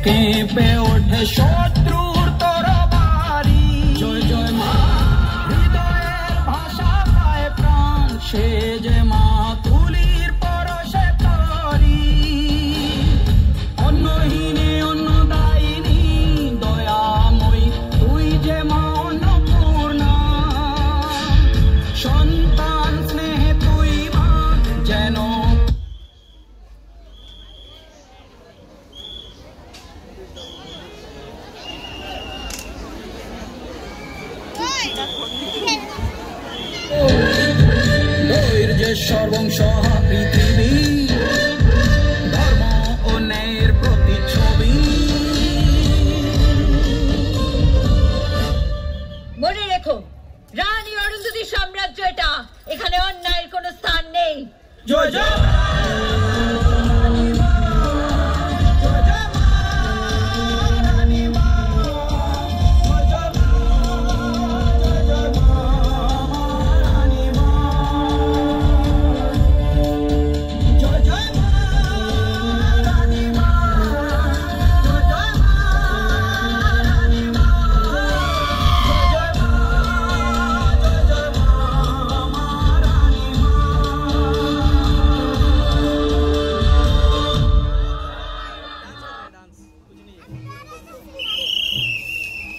কেঁপে ওঠে শত্রুর তরবারি। জয় জয় মা, হৃদয়ের ভাষা পায় প্রাণ, সে যে মা তুলির পরশে তরি। অন্নহীনে অন্নদায়িনী দয়াময়ী, তুই যে মা অন্নপূর্ণা। সন্তান স্নেহে তুই মা যেন। ধৈর্যের সর্বংশ পৃথিবী